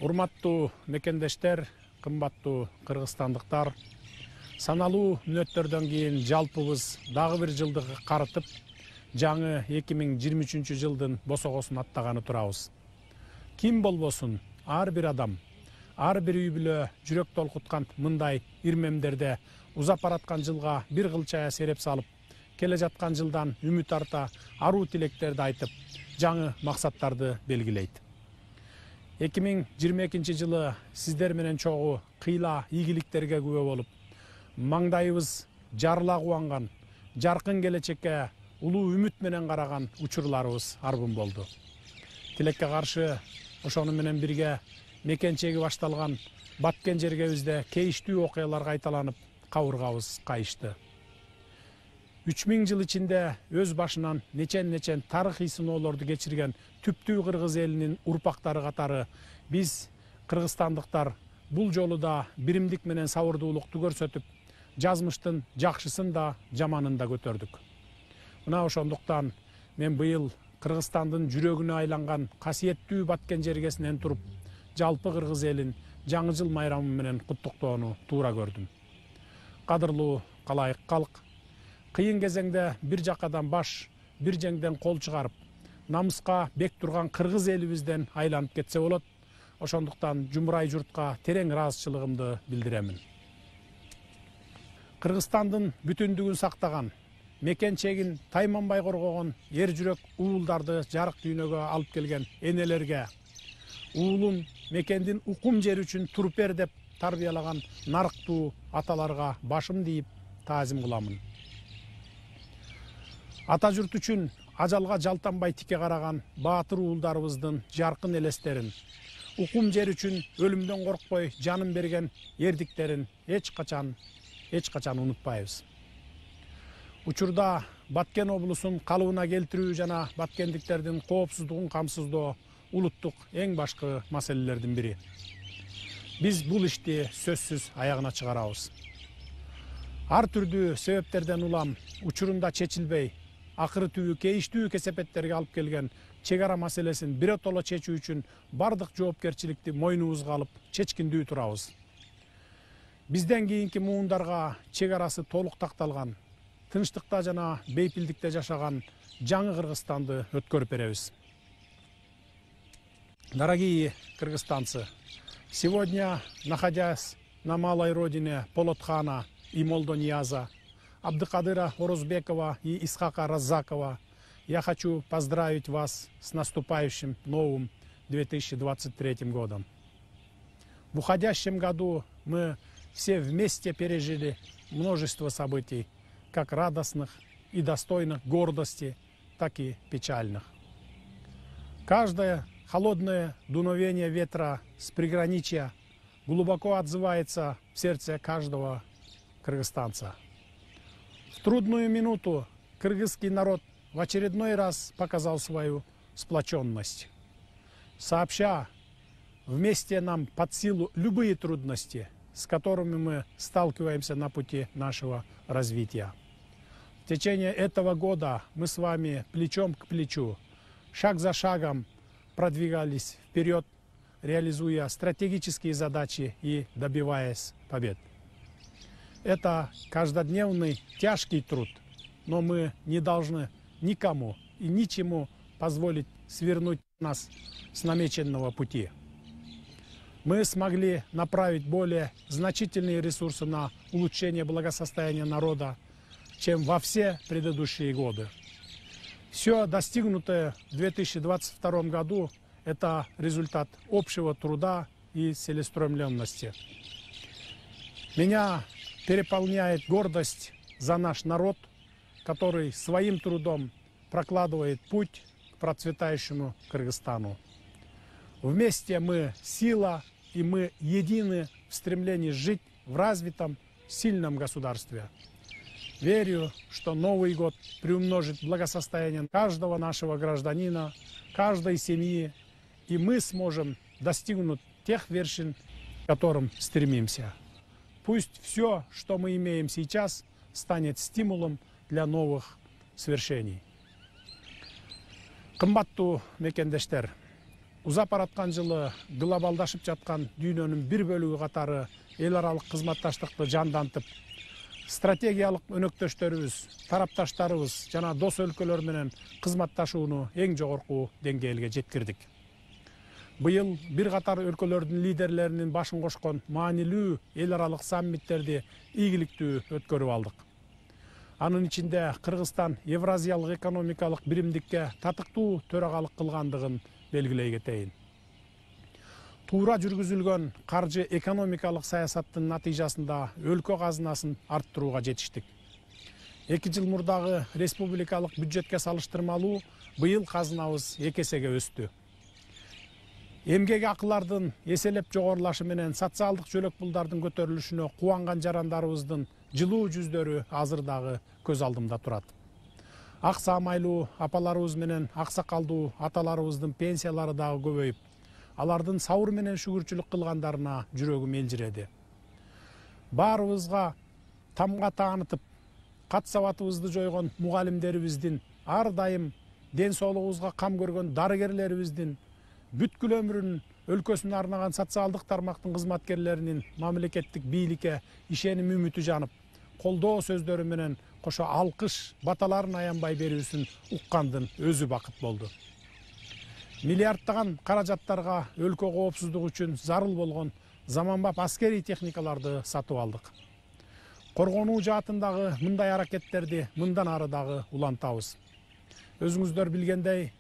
Урматтуу мекендештер, кымбаттуу кыргызстандыктар, саналуу мүнөттөрдөн кийин жалпыбыз дагы бир жылды карытып, жаңы 2023 жылдын босогосун аттаганы турабыз. Ким болбосун, ар бир адам, ар бир үй бүлө жүрөк толкуткан мындай ирмемдерде узап бараткан жылга бир кылчая сереп салып, келе жаткан жылдан үмүт арта, аруу тилектерди айтып, жаңы максаттарды белгилейт. 2022 жылы сиздер менен чогуу кыйла ийгиликтерге күбө болуп, маңдайыбыз жарыла кубанган, жаркын келечекке улуу үмүт менен караган учурларыбыз арбын болду. Тилекке каршы ошону менен бирге мекенчеги башталган баткен жергебизде кейиштүү окуялар кайталанып, кабыргабыз кайышты. 3000 жыл ичинде өз башынан нечен тарыхый сыноолорду кечирген түптүү кыргыз элинин урпактары катары биз кыргызстандыктар бул жолу да биримдик менен сабырдуулукту көрсөтүп, жазмыштын жакшысын да жаманын да көтөрдүк. Мына ошондуктан мен быйыл Кыргызстандын жүрөгүнө айланган касиеттүү баткен жергесинен туруп, жалпы кыргыз элин жаңы жыл майрамы менен куттуктоону туура көрдүм. Кадырлуу калайык калк, кыйын кезеңде бир жакадан баш, бир жеңден кол чыгарып, намыска бек турган кыргыз элибизден айланып кетсе болот. Ошондуктан жумурай журтка терең ыраазычылыгымды билдиремин. Кыргызстандын бүтүндүгүн сактаган, мекенчегин тайманбай коргогон эр жүрөк уулдарды жарык дүйнөгө алып келген энелерге, уулун мекендин укум жери үчүн туруп бер деп тарбиялаган нарыктуу аталарга башым тийип таазим кыламын. Ата журт үчүн ажалга жалтанбай тике караган баатыр уулдарыбыздын жаркын элестерин, укум жер үчүн өлүмдөн коркпой жанын берген эрдиктерин эч качан унутпайбыз. Учурда Баткен облусун калыбына келтирүү жана баткендиктердин коопсуздугун камсыздоо улуттук эң башкы маселелердин бири. Биз бул ишти сөзсүз аягына чыгарабыз. Ар түрдүү себептерден улам учурунда чечилбей, акыры түбү кейиштүү кесепеттерге алып келген чек ара маселесин биротоло чечүү үчүн бардык жоопкерчиликти мойнубузга алып чечкиндүү турабыз. Бизден кийинки муундарга чек арасы толук такталган, тынчтыкта жана бейпилдикте жашаган жаңы Кыргызстанды өткөрүп беребиз. Дорогие кыргызстанцы, сегодня, находясь на малой родине Полотхана и Молдонияза, Абдыкадыра Орозбекова и Исхака Раззакова, я хочу поздравить вас с наступающим новым 2023 годом. В уходящем году мы все вместе пережили множество событий, как радостных и достойных гордости, так и печальных. Каждое холодное дуновение ветра с приграничья глубоко отзывается в сердце каждого кыргызстанца. В трудную минуту кыргызский народ в очередной раз показал свою сплоченность. Сообща, вместе нам под силу любые трудности, с которыми мы сталкиваемся на пути нашего развития. В течение этого года мы с вами плечом к плечу, шаг за шагом продвигались вперед, реализуя стратегические задачи и добиваясь побед. Это каждодневный тяжкий труд, но мы не должны никому и ничему позволить свернуть нас с намеченного пути. Мы смогли направить более значительные ресурсы на улучшение благосостояния народа, чем во все предыдущие годы. Все достигнутое в 2022 году – это результат общего труда и целеустремленности. Меня переполняет гордость за наш народ, который своим трудом прокладывает путь к процветающему Кыргызстану. Вместе мы сила, и мы едины в стремлении жить в развитом, сильном государстве. Верю, что Новый год приумножит благосостояние каждого нашего гражданина, каждой семьи, и мы сможем достигнуть тех вершин, к которым стремимся. Пусть все, что мы имеем сейчас, станет стимулом для новых свершений. Кымбаттуу мекендештер, Узап бараткан жылы глобалдашып жаткан дүйнөнүн бир бөлүгү катары эл аралык кызматташтыкты жандантып, стратегиялык өнөктөштөрүбүз, тарапташтарыбыз жана дос өлкөлөр менен кызматташууну эң жогорку деңгээлге жеткирдик. Быйыл бир катар өлкөлөрдүн лидерлеринин башын кошкон маанилүү эл аралык саммиттерди ийгиликтүү өткөрүп алдык. Анын ичинде Кыргызстан Евразиялык экономикалык биримдикке татыктуу төрагалык кылгандыгын белгилей кетейин. Туура жүргүзүлгөн каржы экономикалык саясаттын натыйжасында өлкө казынасын арттырууга жетиштик. 2 жыл мурдагы республикалык бюджетке салыштырмалуу быйыл казынабыз 2 эсеге өстү. Эмгек акылардын эселеп жогорулашы менен социалдык жөлөк пулдардын көтөрүлүшүнө кубанган жарандарыбыздын жылуу жүздөрү азыр дагы көз алдымда турат. Ак саамайлуу апаларыбыз менен аксакалдуу аталарыбыздын пенсиялары дагы көбөйүп, алардын сабыр менен шүгүрчүлүк кылгандарына жүрөгүм элжиреди. Баарыбызга тамга таанытып, кат сабатыбызды жойгон мугалимдерибиздин, ар дайым ден соолугубузга кам көргөн дарыгерлерибиздин, бүткүл өмүрүн өлкөсүнө арнаган социалдык тармактын кызматкерлеринин мамлекеттик бийликке ишеним үмүтү жанып, колдоо сөздөрү менен кошо алкыш баталарын аянбай берүүсүн уккандын өзү бакыт болду. Миллиарддаган каражаттарга өлкө коопсуздугу үчүн зарыл болгон заманбап аскерий техникаларды сатып алдык. Коргонуу жаатындагы мындай аракеттерди мындан ары дагы улантабыз. Өзүңүздөр билгендей,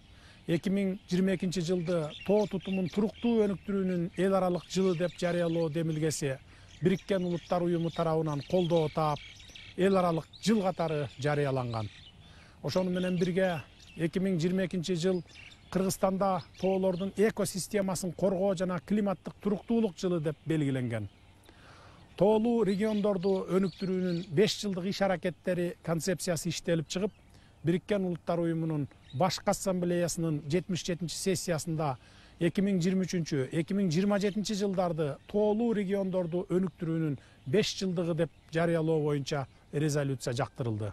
2022 жылды тоо тутумун туруктуу өнүктүрүүнүн эл аралык жылы деп жарыялоо демилгеси Бириккен Улуттар Уюму тарабынан колдоо таап, эл аралык жыл катары жарыяланган. Ошону менен бирге 2022 жыл Кыргызстанда тоолордун экосистемасын коргоо жана климаттык туруктуулук жылы деп белгиленген. Тоолуу региондорду өнүктүрүүнүн 5 жылдык иш аракеттери концепциясы иштелип чыгып, Бириккен Улуттар Уюмунун Башкы Ассамблеясынын 77-сессиясында 2023-2027 жылдарды тоолуу региондорду өнүктүрүүнүн 5 жылдыгы деп жарыялоо боюнча резолюция жактырылды.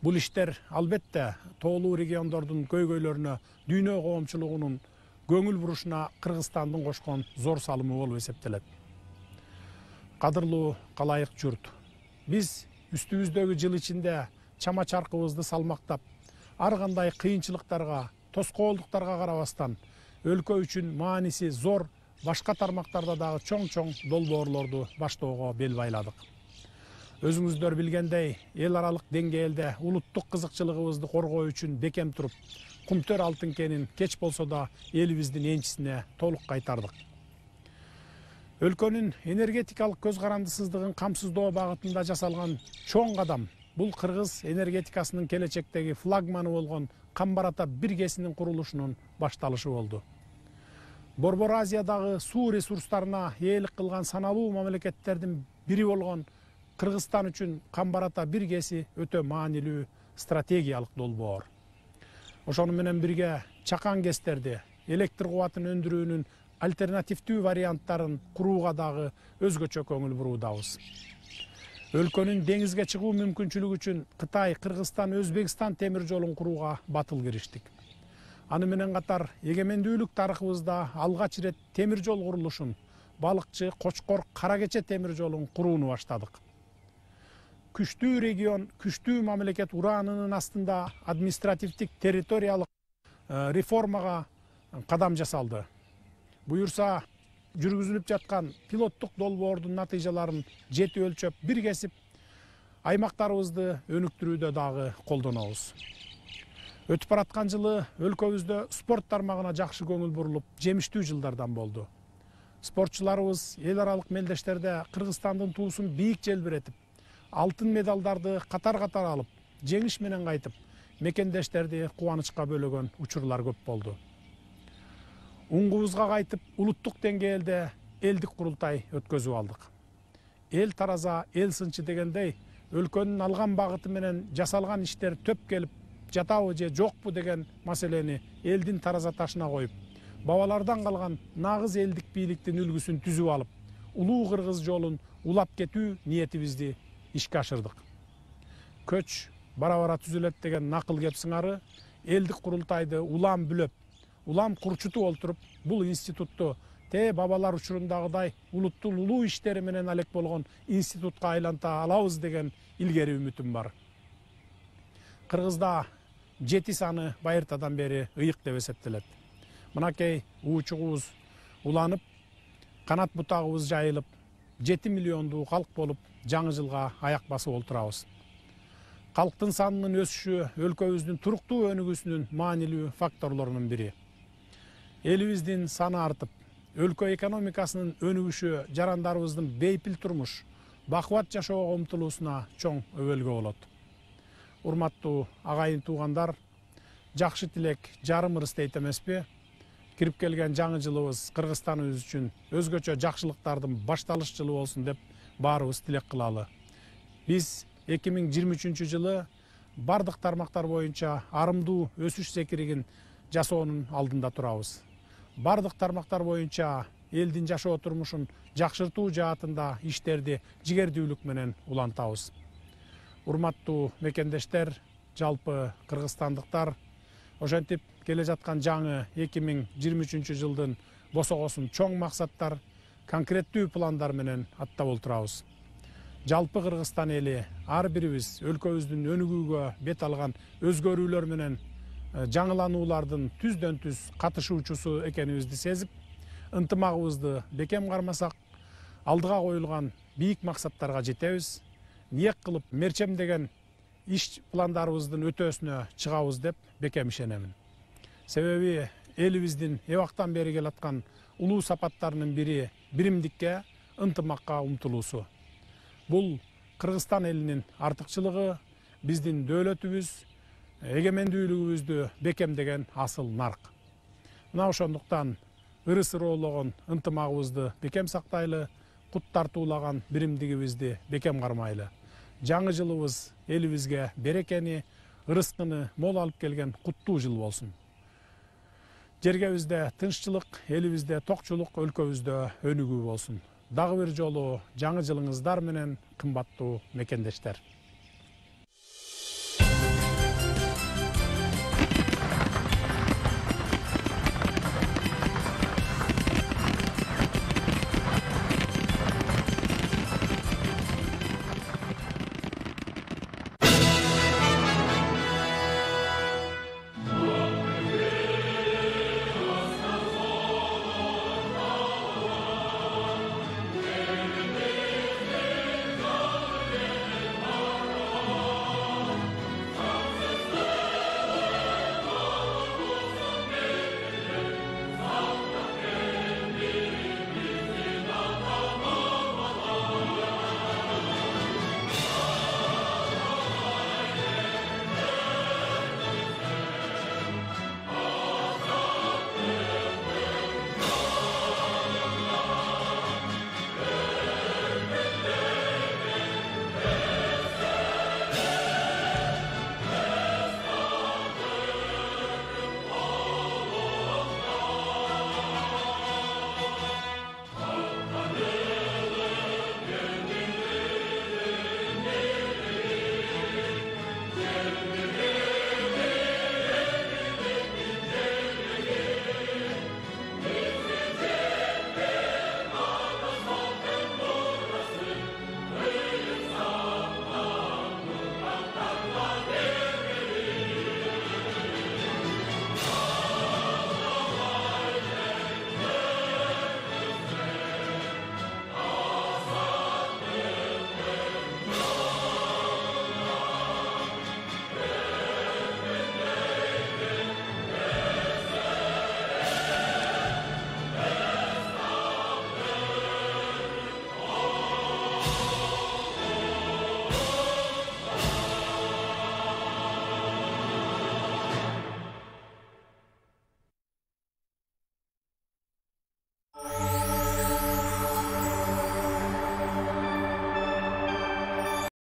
Бул иштер албетте тоолуу региондордун көйгөйлөрүнө дүйнө коомчулугунун көңүл бурушуна Кыргызстандын кошкон зор салымы болуп эсептелет. Кадырлуу калайык журт, биз үстүбүздөгү жыл ичинде чама чаркыбызды салмактап, ар кандай кыйынчылыктарга, тоскоолдуктарга карабастан, өлкө үчүн мааниси зор башка тармактарда дагы чоң долбоорлорду баштоого бел байладык. Өзүңүздөр билгендей, эл аралык деңгээлде улуттук кызыкчылыгыбызды коргоо үчүн бекем туруп, Кумтөр алтын кенин кеч болсо да элибиздин энчисине толук кайтардык. Өлкөнүн энергетикалык көз карандысыздыгын камсыздоо багытында жасалган чоң кадам бул кыргыз энергетикасынын келечектеги флагманы болгон Камбар-Ата 1 ГЭСинин курулушунун башталышы болду. Борбор Азиядагы суу ресурстарына ээлик кылган саналуу мамлекеттердин бири болгон Кыргызстан үчүн Камбар-Ата 1 ГЭСи өтө маанилүү стратегиялык долбоор. Ошону менен бирге чакан ГЭСтерди, электр кубатын өндүрүүнүн альтернативдүү варианттарын курууга дагы өзгөчө көңүл буруудабыз. Өлкөнүн деңизге чыгуу мүмкүнчүлүгү үчүн Кытай, Кыргызстан, Өзбекстан темир жолун курууга батыл кириштик. Аны менен катар эгемендүүлүк тарыхыбызда алгач ирет темир жол курулушун, Балыкчы, Кочкор, Каракече темир жолун курууну баштадык. Күчтүү регион, күчтүү мамлекет ураанынын астында административдик территориялык реформага кадам жасалды. Буюрса, жүргүзүлүп жаткан пилоттук долбоордун натыйжаларын жети өлчөп биргесип, аймактарыбызды өнүктүрүүдө дагы колдонобуз. Өтүп бараткан жылы өлкөбүздө спорт тармагына жакшы көңүл бурулуп, жемиштүү жылдардан болду. Спортчуларыбыз эл аралык мелдештерде Кыргызстандын туусун бийик желбиретип, алтын медалдарды катар-катар алып, жеңиш менен кайтып, мекендештерди кубанычка бөлөгөн учурлар көп болду. Уңгубузга кайтып, улуттук деңгээлде элдик курултай өткөзүп алдык. Эл тараза, эл сынчы дегендей, өлкөнүн алган багыты менен жасалган иштер төп келип, жатабы же жокпу деген маселени элдин тараза ташына коюп, бабалардан калган нагыз элдик бийликтин үлгүсүн түзүп алып, улуу кыргыз жолун улап кетүү ниетибизди ишке ашырдык. Көч бара-бара түзүлөт деген накыл кеп сыңары элдик курултайды улам бүлөп, улам курчутуп олтуруп бул институтту бабалар учурундагыдай улуттун улуу иштери менен алек болгон институтка айланта алабыз деген илгери үмүтүм бар. Кыргызда 7 саны байыртадан бери ыйык деп эсептелет. Мынакей уучугубуз уланып, канат бутагыбыз жайылып, 7 миллиондуу калк болуп, жаңы жылга аяк басып олтурабыз. Калктын санынын өсүшү өлкөбүздүн туруктуу өнүгүүсүнүн маанилүү факторлорунун бири. Элибиздин саны артып, өлкө экономикасынын өнүгүшү жарандарыбыздын бейпил турмуш, бакубат жашоого умтулуусуна чоң өбөлгө болот. Урматтуу агайын туугандар, жакшы тилек жарым ырыс дейт эмеспи? Кирип келген жаңы жылыбыз Кыргызстаныбыз үчүн өзгөчө жакшылыктардын башталыш жылы болсун деп баарыбыз тилек кылалы. Биз 2023 жылы бардык тармактар боюнча арымдуу өсүш секиригин жасоонун алдында турабыз. Бардык тармактар боюнча элдин жашоо турмушун жакшыртуу жаатында иштерди жигердүүлүк менен улантабыз. Урматтуу мекендештер, жалпы кыргызстандыктар, ошентип келе жаткан жаңы 2023 жылдын босогосун чоң максаттар, конкреттүү пландар менен аттап олтурабыз. Жалпы Кыргызстан эли ар бирибиз өлкөбүздүн өнүгүүгө бет алган өзгөрүүлөр менен жаңылануулардын түздөн түз катышуучусу экенибизди сезип, ынтымагыбызды бекем кармасак, алдыга коюлган бийик максаттарга жетебиз, ниет кылып мерчемдеген иш пландарыбыздын өтөөсүнө чыгабыз деп бекем ишенемин. Себеби элибиздин эбактан бери келаткан улуу сапаттарынын бири биримдикке, ынтымакка умтулуусу. Бул Кыргызстан элинин артыкчылыгы, биздин дөөлөтүбүз, эгемендүүлүгүбүздү бекемдеген асыл нарк. Мына ошондуктан ыры-сыроологон ынтымагыбызды бекем сактайлы, кут тартуулаган биримдигибизди бекем кармайлы. Жаңы жылыбыз элибизге берекени, ырыскыны мол алып келген куттуу жыл болсун. Жергебизде тынччылык, элибизде токчулук, өлкөбүздө өнүгүү болсун. Дагы бир жолу жаңы жылыңыздар менен, кымбаттуу мекендештер.